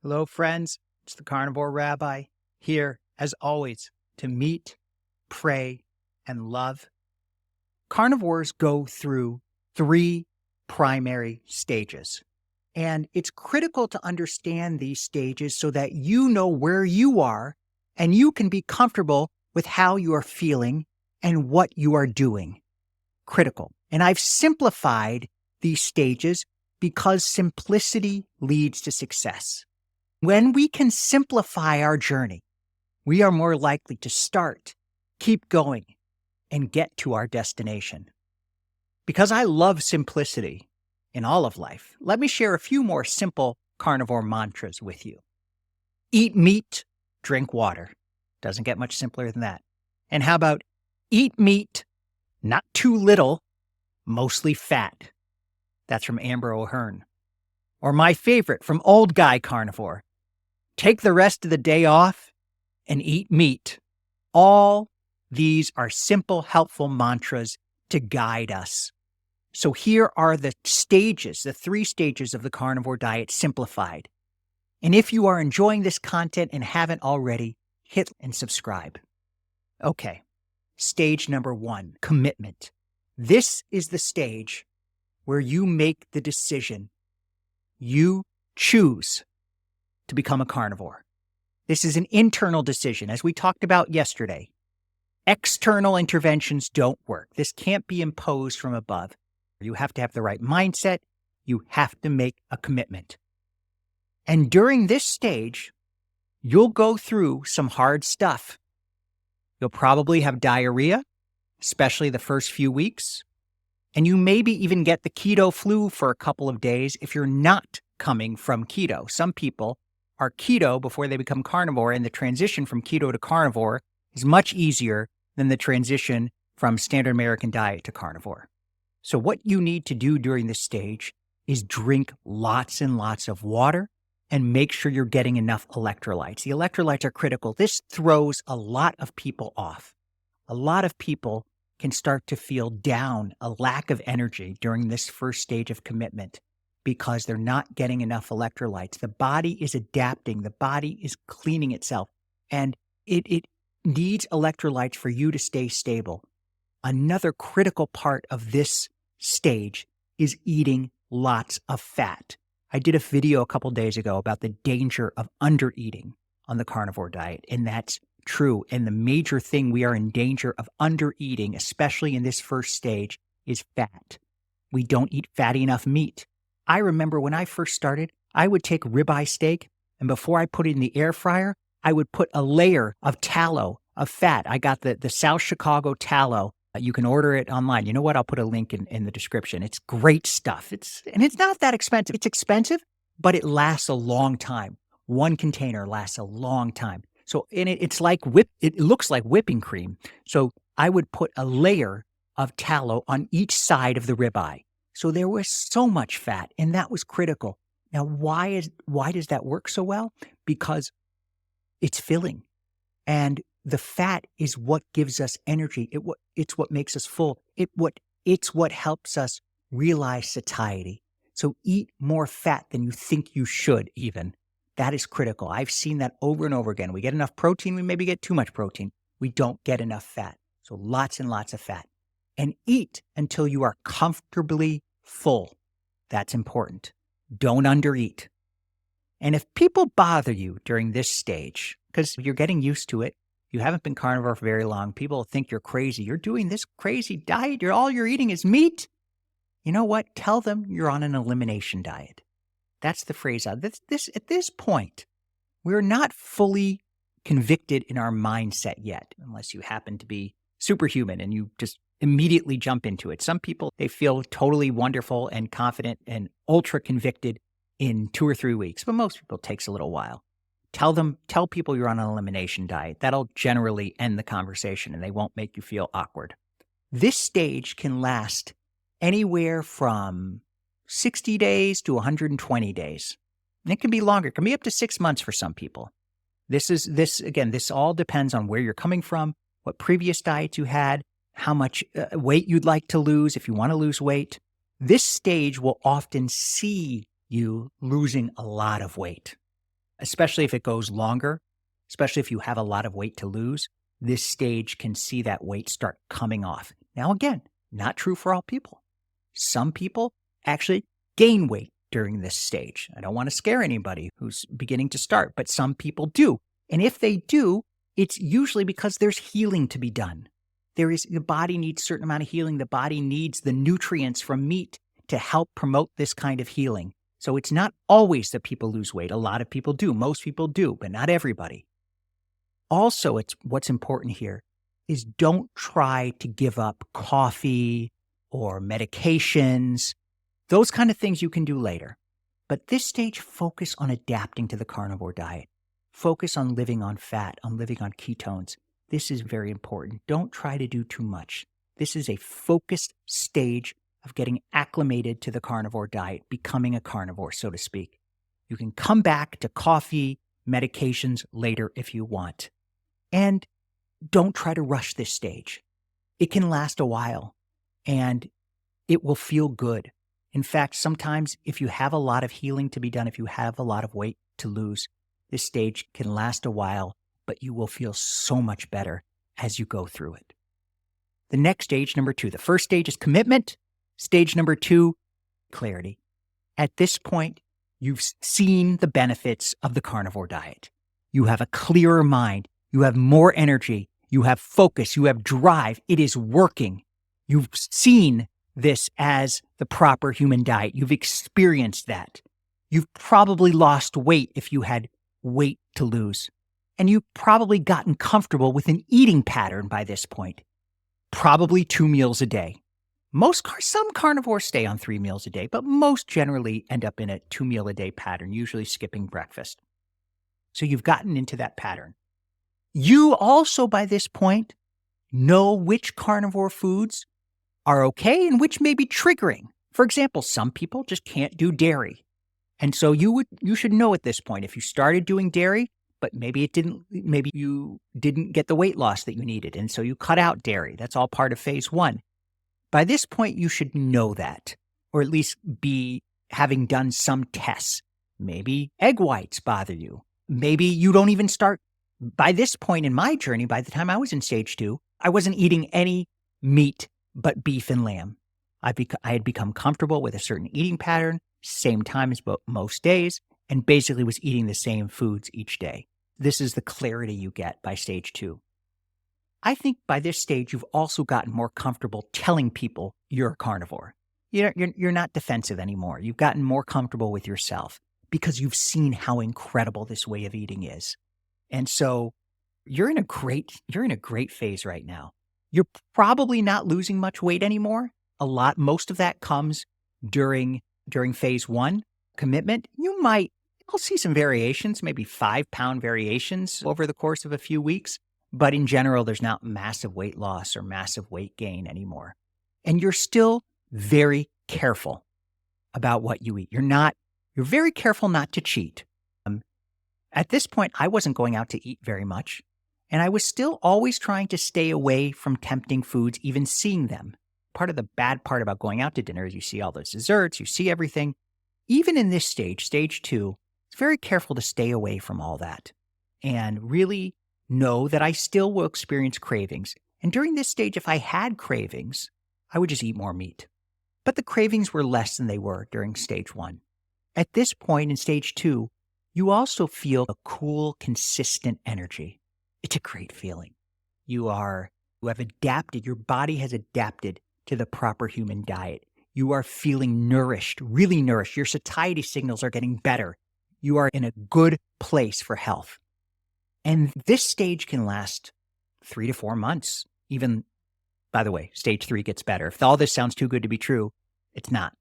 Hello, friends. It's the Carnivore Rabbi here, as always, to meet, pray, and love. Carnivores go through three primary stages, and it's critical to understand these stages so that you know where you are and you can be comfortable with how you are feeling and what you are doing. Critical. And I've simplified these stages because simplicity leads to success. When we can simplify our journey, we are more likely to start, keep going, and get to our destination. Because I love simplicity in all of life, let me share a few more simple carnivore mantras with you. Eat meat, drink water. Doesn't get much simpler than that. And how about eat meat, not too little, mostly fat. That's from Amber O'Hearn. Or my favorite from Old Guy Carnivore. Take the rest of the day off and eat meat. All these are simple, helpful mantras to guide us. So here are the stages, the three stages of the carnivore diet simplified. And if you are enjoying this content and haven't already, hit and subscribe. Okay, stage number 1, commitment. This is the stage where you make the decision. You choose to become a carnivore. This is an internal decision, as we talked about yesterday. External interventions don't work. This can't be imposed from above. You have to have the right mindset. You have to make a commitment. And during this stage, you'll go through some hard stuff. You'll probably have diarrhea, especially the first few weeks. And you maybe even get the keto flu for a couple of days if you're not coming from keto. Some people are keto before they become carnivore, and the transition from keto to carnivore is much easier than the transition from standard American diet to carnivore. So what you need to do during this stage is drink lots and lots of water and make sure you're getting enough electrolytes. The electrolytes are critical. This throws a lot of people off. A lot of people can start to feel down, a lack of energy during this first stage of commitment because they're not getting enough electrolytes. The body is adapting. The body is cleaning itself, and it needs electrolytes for you to stay stable. Another critical part of this stage is eating lots of fat. I did a video a couple days ago about the danger of undereating on the carnivore diet, and that's true. And the major thing we are in danger of undereating, especially in this first stage, is fat. We don't eat fatty enough meat. I remember when I first started, I would take ribeye steak, and before I put it in the air fryer, I would put a layer of tallow, of fat. I got the South Chicago tallow. You can order it online. You know what? I'll put a link in the description. It's great stuff. It's not that expensive. It's expensive, but it lasts a long time. One container lasts a long time. So it's like it looks like whipping cream. So I would put a layer of tallow on each side of the ribeye. So there was so much fat, and that was critical. Now, why does that work so well? Because it's filling, and the fat is what gives us energy. It's what makes us full. It's what helps us realize satiety. So eat more fat than you think you should even. That is critical. I've seen that over and over again. We get enough protein, we maybe get too much protein. We don't get enough fat. So lots and lots of fat. And eat until you are comfortably full. That's important. Don't undereat. And if people bother you during this stage, because you're getting used to it, you haven't been carnivore for very long, people think you're crazy. You're doing this crazy diet. All you're eating is meat. You know what? Tell them you're on an elimination diet. That's the phrase. At this point, we're not fully convicted in our mindset yet, unless you happen to be superhuman and you just immediately jump into it. Some people, they feel totally wonderful and confident and ultra convicted in 2 or 3 weeks, but most people it takes a little while. Tell people you're on an elimination diet. That'll generally end the conversation and they won't make you feel awkward. This stage can last anywhere from 60 days to 120 days. And it can be longer. It can be up to 6 months for some people. This all depends on where you're coming from, what previous diets you had, how much weight you'd like to lose if you want to lose weight. This stage will often see you losing a lot of weight. especially if it goes longer, especially if you have a lot of weight to lose, this stage can see that weight start coming off. Now, again, not true for all people. Some people actually gain weight during this stage. I don't want to scare anybody who's beginning to start, but some people do. And if they do, it's usually because there's healing to be done. The body needs a certain amount of healing. The body needs the nutrients from meat to help promote this kind of healing. So it's not always that people lose weight. A lot of people do. Most people do, but not everybody. Also, what's important here is don't try to give up coffee or medications. Those kind of things you can do later. But this stage, focus on adapting to the carnivore diet. Focus on living on fat, on living on ketones. This is very important. Don't try to do too much. This is a focused stage of getting acclimated to the carnivore diet, becoming a carnivore, so to speak. You can come back to coffee, medications later if you want. And don't try to rush this stage. It can last a while, and it will feel good. In fact, sometimes if you have a lot of healing to be done, if you have a lot of weight to lose, this stage can last a while, but you will feel so much better as you go through it. The next stage, number 2. The first stage is commitment. Stage number 2, clarity. At this point, you've seen the benefits of the carnivore diet. You have a clearer mind. You have more energy. You have focus. You have drive. It is working. You've seen this as the proper human diet. You've experienced that. You've probably lost weight if you had weight to lose. And you've probably gotten comfortable with an eating pattern by this point. Probably 2 meals a day. Some carnivores stay on 3 meals a day, but most generally end up in a 2-meal-a-day pattern, usually skipping breakfast. So you've gotten into that pattern. You also, by this point, know which carnivore foods are okay and which may be triggering. For example, some people just can't do dairy. And so you should know at this point, if you started doing dairy, but maybe you didn't get the weight loss that you needed, and so you cut out dairy. That's all part of phase 1. By this point, you should know that, or at least be having done some tests. Maybe egg whites bother you. Maybe you don't even start. By this point in my journey, by the time I was in stage 2, I wasn't eating any meat but beef and lamb. I had become comfortable with a certain eating pattern, same time as most days, and basically was eating the same foods each day. This is the clarity you get by stage 2. I think by this stage, you've also gotten more comfortable telling people you're a carnivore. You're not defensive anymore. You've gotten more comfortable with yourself because you've seen how incredible this way of eating is. And so you're in a great phase right now. You're probably not losing much weight anymore. Most of that comes during phase 1, commitment. I'll see some variations, maybe 5-pound variations over the course of a few weeks. But in general, there's not massive weight loss or massive weight gain anymore. And you're still very careful about what you eat. You're very careful not to cheat. At this point, I wasn't going out to eat very much. And I was still always trying to stay away from tempting foods, even seeing them. Part of the bad part about going out to dinner is you see all those desserts, you see everything. Even in this stage 2, it's very careful to stay away from all that and really know that I still will experience cravings. And during this stage, if I had cravings, I would just eat more meat. But the cravings were less than they were during stage 1. At this point in stage 2, you also feel a cool, consistent energy. It's a great feeling. You have adapted, your body has adapted to the proper human diet. You are feeling nourished, really nourished. Your satiety signals are getting better. You are in a good place for health. And this stage can last 3 to 4 months. Even, by the way, stage 3 gets better. If all this sounds too good to be true, it's not.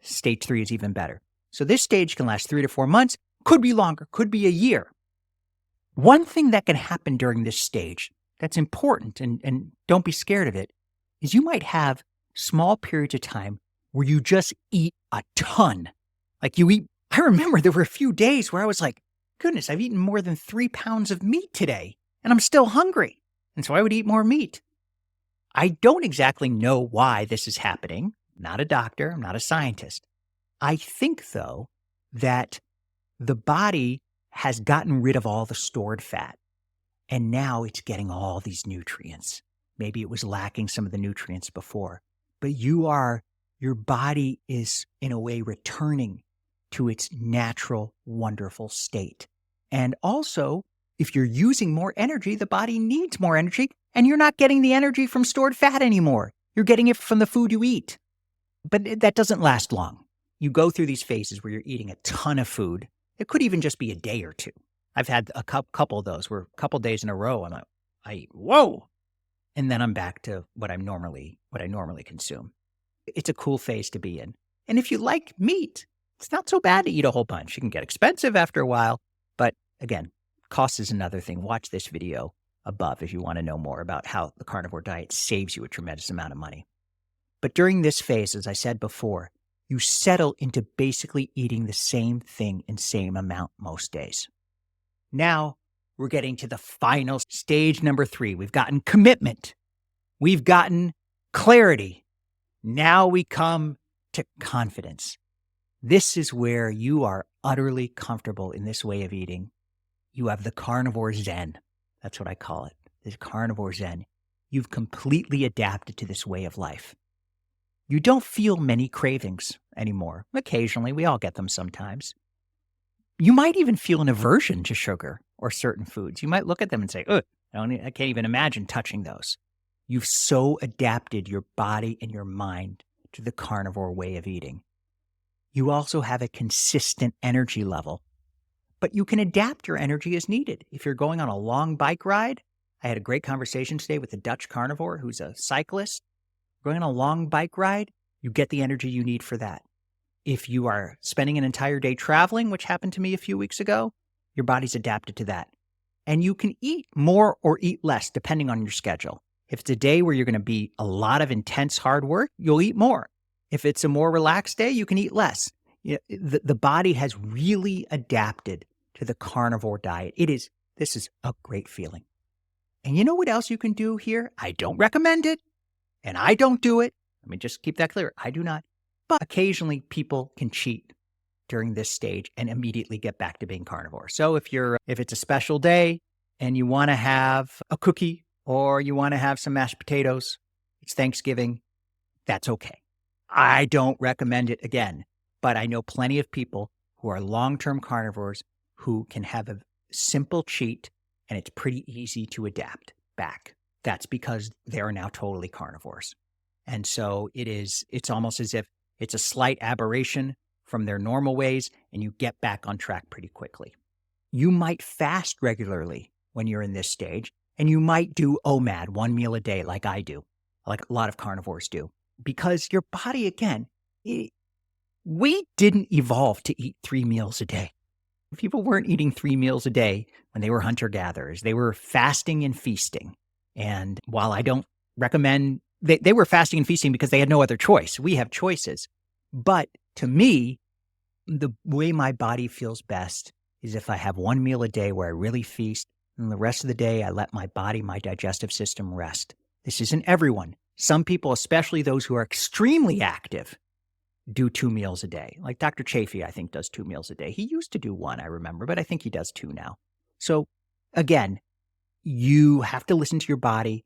Stage 3 is even better. So this stage can last 3 to 4 months, could be longer, could be a year. One thing that can happen during this stage that's important, and don't be scared of it, is you might have small periods of time where you just eat a ton. I remember there were a few days where I was like, goodness, I've eaten more than 3 pounds of meat today, and I'm still hungry. And so I would eat more meat. I don't exactly know why this is happening. I'm not a doctor. I'm not a scientist. I think, though, that the body has gotten rid of all the stored fat. And now it's getting all these nutrients. Maybe it was lacking some of the nutrients before, but your body is in a way returning to its natural, wonderful state. And also, if you're using more energy, the body needs more energy, and you're not getting the energy from stored fat anymore. You're getting it from the food you eat. But that doesn't last long. You go through these phases where you're eating a ton of food. It could even just be a day or two. I've had a couple of those where a couple days in a row, I eat, whoa, and then I'm back to what I normally consume. It's a cool phase to be in. And if you like meat, it's not so bad to eat a whole bunch. It can get expensive after a while, but again, cost is another thing. Watch this video above if you want to know more about how the carnivore diet saves you a tremendous amount of money. But during this phase, as I said before, you settle into basically eating the same thing in same amount most days. Now we're getting to the final stage number 3. We've gotten commitment. We've gotten clarity. Now we come to confidence. This is where you are utterly comfortable in this way of eating. You have the carnivore zen. That's what I call it, the carnivore zen. You've completely adapted to this way of life. You don't feel many cravings anymore. Occasionally, we all get them sometimes. You might even feel an aversion to sugar or certain foods. You might look at them and say, ugh, I can't even imagine touching those. You've so adapted your body and your mind to the carnivore way of eating. You also have a consistent energy level, but you can adapt your energy as needed. If you're going on a long bike ride, I had a great conversation today with a Dutch carnivore who's a cyclist. Going on a long bike ride, you get the energy you need for that. If you are spending an entire day traveling, which happened to me a few weeks ago, your body's adapted to that. And you can eat more or eat less depending on your schedule. If it's a day where you're going to be a lot of intense hard work, you'll eat more. If it's a more relaxed day, you can eat less. The body has really adapted to the carnivore diet. This is a great feeling. And you know what else you can do here? I don't recommend it, and I don't do it. Let me just keep that clear. I do not. But occasionally people can cheat during this stage and immediately get back to being carnivore. So if it's a special day and you want to have a cookie or you want to have some mashed potatoes, it's Thanksgiving, that's okay. I don't recommend it again, but I know plenty of people who are long-term carnivores who can have a simple cheat and it's pretty easy to adapt back. That's because they are now totally carnivores. And so it's almost as if it's a slight aberration from their normal ways and you get back on track pretty quickly. You might fast regularly when you're in this stage, and you might do OMAD, 1 meal a day, like I do, like a lot of carnivores do, because your body, again, we didn't evolve to eat 3 meals a day. People weren't eating 3 meals a day when they were hunter-gatherers. They were fasting and feasting. And while I don't recommend, they were fasting and feasting because they had no other choice. We have choices. But to me, the way my body feels best is if I have 1 meal a day where I really feast, and the rest of the day I let my body, my digestive system rest. This isn't everyone. Some people, especially those who are extremely active, do 2 meals a day. Like Dr. Chafee, I think, does 2 meals a day. He used to do 1, I remember, but I think he does 2 now. So again, you have to listen to your body,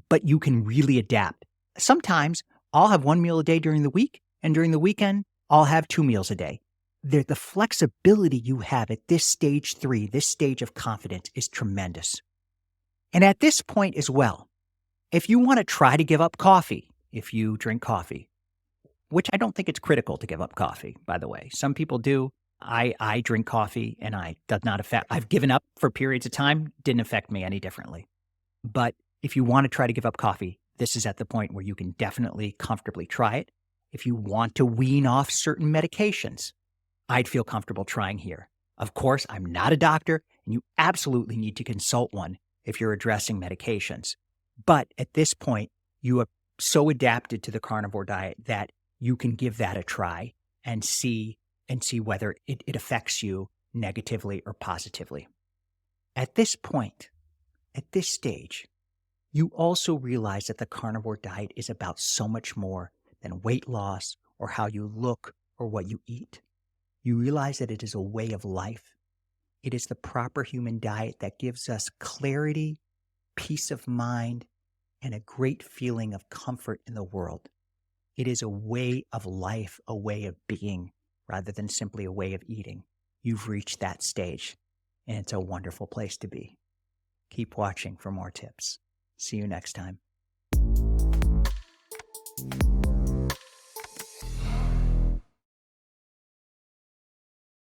but you can really adapt. Sometimes I'll have 1 meal a day during the week, and during the weekend, I'll have 2 meals a day. The flexibility you have at this stage 3, this stage of confidence, is tremendous. And at this point as well, if you want to try to give up coffee, if you drink coffee, which I don't think it's critical to give up coffee, by the way. Some people do. I drink coffee and I've given up for periods of time, didn't affect me any differently. But if you want to try to give up coffee, this is at the point where you can definitely comfortably try it. If you want to wean off certain medications, I'd feel comfortable trying here. Of course, I'm not a doctor, and you absolutely need to consult one if you're addressing medications. But at this point, you are so adapted to the carnivore diet that you can give that a try and see whether it affects you negatively or positively. At this point, at this stage, you also realize that the carnivore diet is about so much more than weight loss or how you look or what you eat. You realize that it is a way of life. It is the proper human diet that gives us clarity, peace of mind, and a great feeling of comfort in the world. It is a way of life, a way of being, rather than simply a way of eating. You've reached that stage, and it's a wonderful place to be. Keep watching for more tips. See you next time.